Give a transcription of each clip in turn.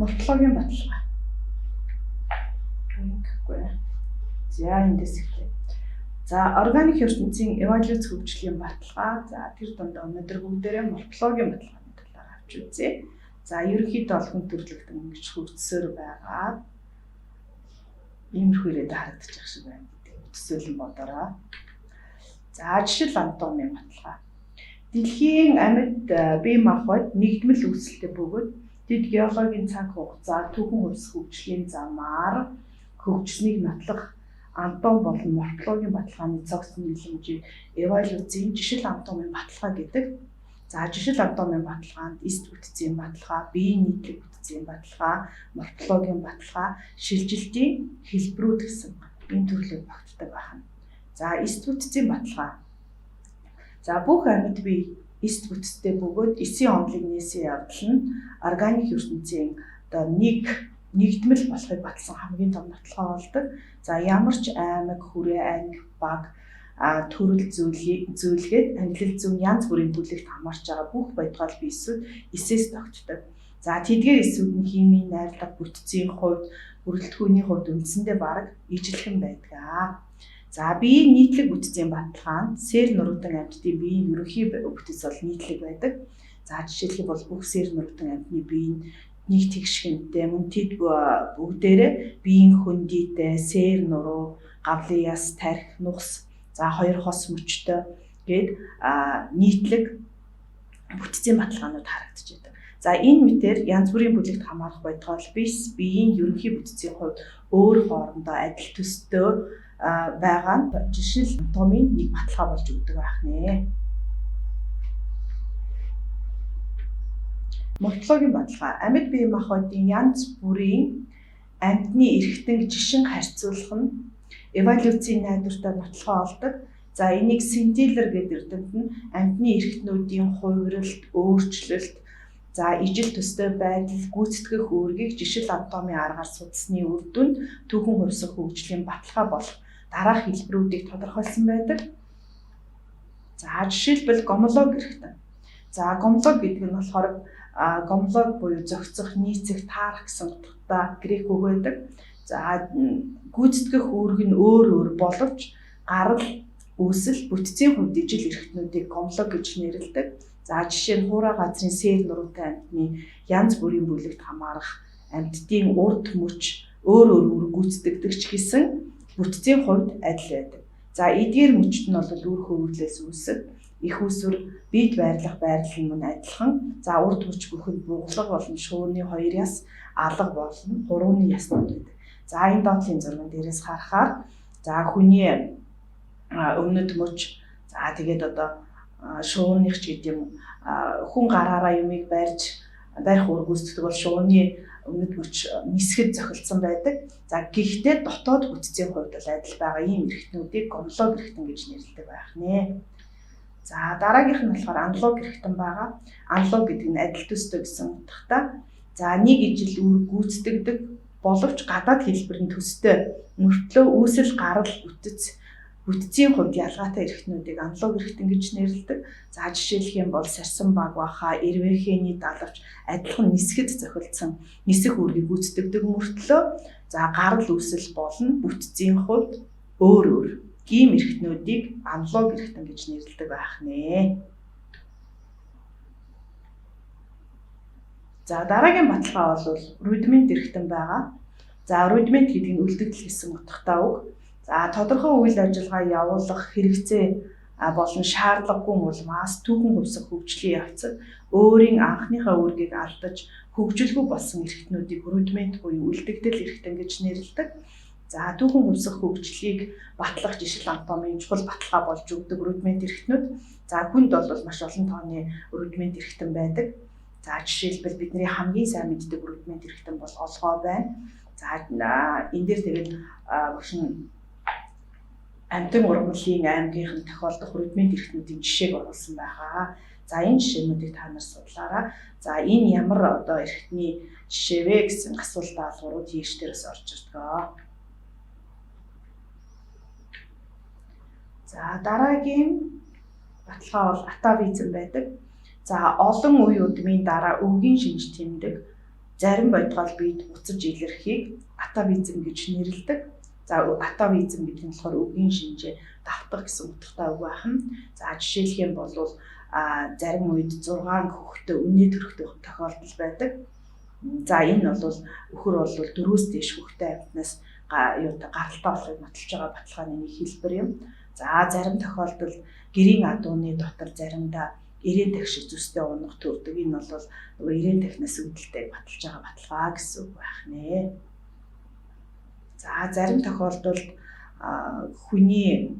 Морфологийн баталгаа. Гэхгүй. За эндээс эхлэе. За органик ертөнцийн эволюц хөгжлийн баталгаа. За тэр дундаа өнөөдөр бүгдээрээ морфологийн баталгааны талаар авч үзье. За ерөнхийдөө олон төрлөختөн ингэж хөгжсөөр байгаа. Иймэрхүү ирээд харагдаж байгаа шиг байна. Төсөөлөн бодороо. За жишээл анатомийн баталгаа. Дэлхийн амьд бие махбод нэгдмэл үүсэлтэй бөгөөд тэд геологийн цаг хугацаа түүхэн хувьс хөгжлийн замаар хөгжсөнийг нотлох анатом болон морфологийн баталгааны цогц нийлэмжийг эволюцийн жишээл анатомийн баталгаа гэдэг. За жишээл анатомийн баталгаанд эст бүтцийн баталгаа, биеийн нийтлэг бүтцийн баталгаа, морфологийн баталгаа, шилжилтийн хэлбэрүүд гэсэн энэ төрлөөр багтдаг байна. За эст бүтцийн баталгаа. За бүх амьд бие эст бүтцтэй бөгөөд эсийн онолыг нээсэн явдал нь органик ертөнцийн нэгдмэл болохыг баталсан хамгийн том баталгаа болдог. За ямар ч аймаг, хүрээ, анги, баг, төрөл зүйлгээд ангилал зүйн янз бүрийн бүлэгт хамаарч байгаа бүх бодгол биесүүд эсээс тогтдог. За тэдгээр эсүүд нь химийн, найрлага, бүтцийн хувьд, бүрэлдэхүүний хувьд үндсэндээ бараг ижилхэн байдаг. За биеийн нийтлэг бүтцийн баталгаанд сээр нуруудан амьтдын биеийн ерөнхий бүтц бол нийтлэг байдаг. За жишээлбэл бол бүх сээр нуруудан амьтны бие нь нэг тэгшгэнтэй, мөн тэд бүгдээрээ биеийн хөндийтэй, сээр нуруу, гавлын яс, тархи, нухс, за хоёр хос мөчтэй гээд нийтлэг бүтцийн баталгаанууд харагдаж байдаг. За энэ мэтээр янз бүрийн бүлэгт хамаарах бодгол бис биеийн ерөнхий бүтцийн хувьд өөр хоорондоо адил төстэй байгаа нь жишээл анатомийн нэг баталгаа болж өгдөг байх нэ. Морфологийн баталгаа амьд бие махбодын янз бүрийн амьтны эрхтэн жишин харьцуулах нь эволюцийн найдвартай баталгаа болдог. За энийг Сентилер гэдэг эрдэмтэд нь амьтны эрхтнүүдийн хувиралт, өөрчлөлт, за ижил төстэй байдал, гүйцэтгэх үүргийг жишээл анатомийн аргаар судалсны үр дүнд түүхэн хувьсах хөгжлийн баталгаа болох дараах хэлбэрүүдийг тодорхойлсон байдаг. За жишээлбэл гомолог эрхтэн. За гомолог гэдэг нь болохоор гомолог буюу зохицох, нийцэх, таарах гэсэн утгатай грек үг байдаг. За гүйцэтгэх үүрэг нь өөр боловч гарал, үүсэл, бүтцийн хувьд ижил эрхтнүүдийг гомолог гэж нэрлэдэг. За жишээ нь хуурай газрын сээр нуруутай амьтны янз бүрийн бүлэгт хамаарах амьтдын урд мөч өөр гүйцэтгэдэг ч гэсэн бүтцийн хувьд адил байдаг. За эдгээр мөчт нь бол үр хөвөрлөөс үүсэх, их усүр бид байрлах байрлал мөн адилхан. За урд мөч бүхэнд бугалга болон шууны хоёр яс, алга болон хурууны яснууд байдаг. За энэ доотлын зурган дээрээс харахаар за хүний өмнөд мөч, за тэгээд одоо шууных ч гэдэг юм хүн гараараа юмыг барьж ур гүйцэтгэдэг бол шууны өмнөд мөч нисгэд зохилцсон байдаг. За гэхдээ дотоод бүтцийн хувьд бол адил байгаа ийм эрхтнүүдийг гомолог эрхтэн гэж нэрлэдэг байх нэ. За дараагийнх нь болохоор аналог эрхтэн байгаа. Аналог гэдэг нь адил төстэй гэсэн утгатай. За нэг ижил үр гүйцэтгэдэг боловч гадаад хэлбэр нь төстэй. Мөртлөө үүсэл, гарал, бүтцийн хувьд ялгаатай эрхтнүүдийг аналог эрхтэн гэж нэрлэдэг. За жишээлх юм бол сарсан баг баха, эрвэхээний далавч адилхан нисгэд зохилцсон нисэх үүргийг гүйцэтгэдэг мөртлөө за гарал, үүсэл болон бүтцийн хувьд өөр ийм эрхтнүүдийг аналог эрхтэн гэж нэрлэдэг байх нэ. За дараагийн баталгаа бол рудимент эрхтэн байгаа. За рудимент гэдэг нь үлдэгдэл гэсэн утгатай үг. За тодорхой үйл ажиллагаа явуулах хэрэгцээ болон шаардлагагүй улмаас түүхэн хувьсах хөгжлийн явцад өөрийн анхныхаа үүргийг алдаж хөгжилгүй болсон эрхтнүүдийг рудимент буюу үлдэгдэл эрхтэн гэж нэрлэдэг. За түүхэн хувьсах хөгжлийг батлах жишээл анатомийн чухал баталгаа болж өгдөг рудимент эрхтнүүд. За хүнд бол маш олон тооны рудимент эрхтэн байдаг. За жишээлбэл бидний хамгийн сайн мэддэг рудимент эрхтэн бол олгоо байна. За энэ дээр тэгээд амтан ургамлын аймгийнхан тохиолдох рудимент эрхтнүүдийн жишээг оруулсан байгаа. За энэ жишээнүүдийг та нар судлаарай. За энэ ямар одоо эрхтний жишээ вэ гэсэн асуулт даалгаврууд хийш дээрээс орж ирдэг. За дараагийн баталгаа бол атавизм байдаг. За олон үе удмын дараа өвгийн шинж тэмдэг Зарим байтугай бид буцаж илэрхийг атавизм гэж нэрлэдэг. За атавизм гэдэг нь болохоор үгийн шинжээ давтах гэсэн утгатай үг байна. За жишээлх юм бол зарим үед 6 хүүхэдтэй үнэ төрөх тохиолдол байдаг. За энэ бол өхөр бол 4-өөс дээш хүүхэдтэй амьтнаас гаралтай болохыг нотолж байгаа баталгааны нэг хэлбэр юм. За зарим тохиолдолд гэрийн адууны дотор заримдаа ирээн тах шиг зүстэй унах төрдөг. Энэ бол нөгөө ирээн тахнаас үүдэлтэйг баталж байгаа баталгаа гэсэн үг байх нэ. За зарим тохиолдолд хүний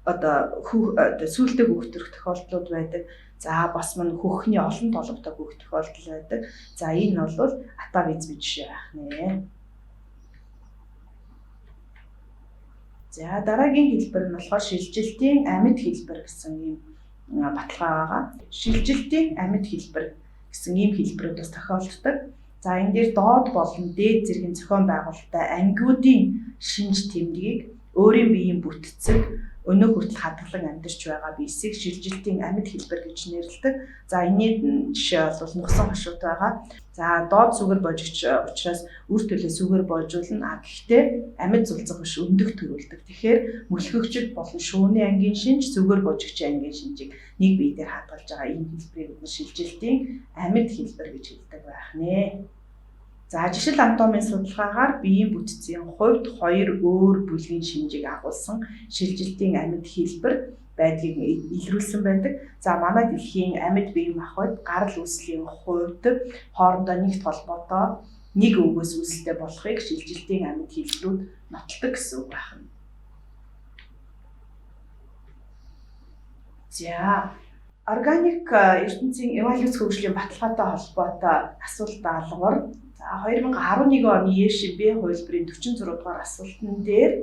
сүүлдээ хүүхэд төрөх тохиолдлууд байдаг. За бас мань хөхний олон толгойтой хүүхэд тохиолдол байдаг. За энэ бол атавизмын жишээ байх нэ. За дараагийн хэлбэр нь болохоор шилжилтийн амьд хэлбэр гэсэн ийм баталгаа байгаа. Шилжилтийн амьд хэлбэр гэсэн ийм хэлбэрүүд бас тохиолддог. За энэ дээр доод болон дээд зэргийн зохион байгуулалттай ангиудын шинж тэмдгийг өөрийн биеийн бүтцэг өнөө хүртэл хадгалан амьдарч байгаа биесийг шилжилтийн амьд хэлбэр гэж нэрлэдэг. За энэний жишээ бол нугсан хошууд байгаа. За доод сүгэр божигч учраас үр төлөө сүгэр боожуулна. Гэхдээ амьд зулцах биш өндөх төрүүлдэг. Тэгэхээр мөлхөгчд болон шууны ангийн шинж, сүгэр божигчийн ангийн шинжийг нэг бие дээр хадгалж байгаа энэ хэлбэрийг бид шилжилтийн амьд хэлбэр гэж хэлдэг байх нэ. За жишэл анатомийн судалгаагаар биеийн бүтцийн хувьд хоёр өөр бүлгийн шинжийг агуулсан шилжилтийн амьд хэлбэр байдгийг илрүүлсэн байдаг. За манай дэлхийн амьд биеийн махбод гарал үүслийн хувьд хоорондоо нэгт холбоотой нэг өвгөөс үүсэлтэй болохыг шилжилтийн амьд хэлбэрүүд нотолдог гэсэн үг байна. За органик ертөнцийн эволюц хөгжлийн баталгаатай холбоотой асуулт даалгавар 2011 оны ЕШ Б хувилбарын 46 дугаар асуултан дээр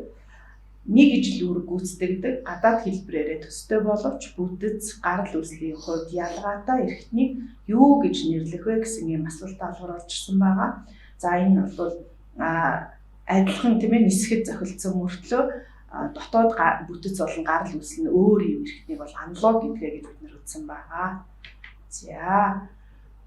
нэг ижил үүрэг гүйцэтгэдэг гадаад хэлбэрээрээ төстэй боловч бүтэц гарал үүслийн хувьд ялгаатай эрхтнийг юу гэж нэрлэх вэ гэсэн ийм асуулт даалгавар орж ирсэн байгаа. За энэ бол адилхан тийм ээ нисгэд зохицсон мөртлөө дотоод бүтэц болон гарал үүсэл нь өөр юм эрхтнийг бол аналог гэдгээ гэж бид нэр үзсэн байгаа. За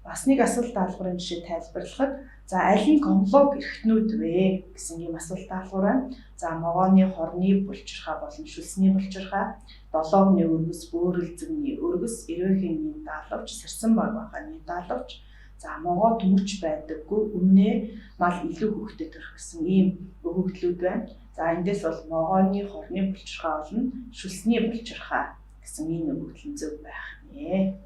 бас нэг асуулт даалгаврын жишээ тайлбарлахад за аль нь гомлог эрхтнүүд вэ гэсэн ийм асуулт даалгавар байна. За могооны хорны булчирхай болон шүлсний булчирхай, долоовны өргөс, бөөрөлзөгний өргөс, эрвэхийн даалгавч, сэрсэн багааны даалгавч, за могоо төмөрч байдаггүй, үнэ мал илүү хөвгтэй төрөх гэсэн ийм өгөгдлүүд байна. За эндээс бол могооны хорны булчирхай болон шүлсний булчирхай гэсэн ийм өгөгдөл зөв байх нэ.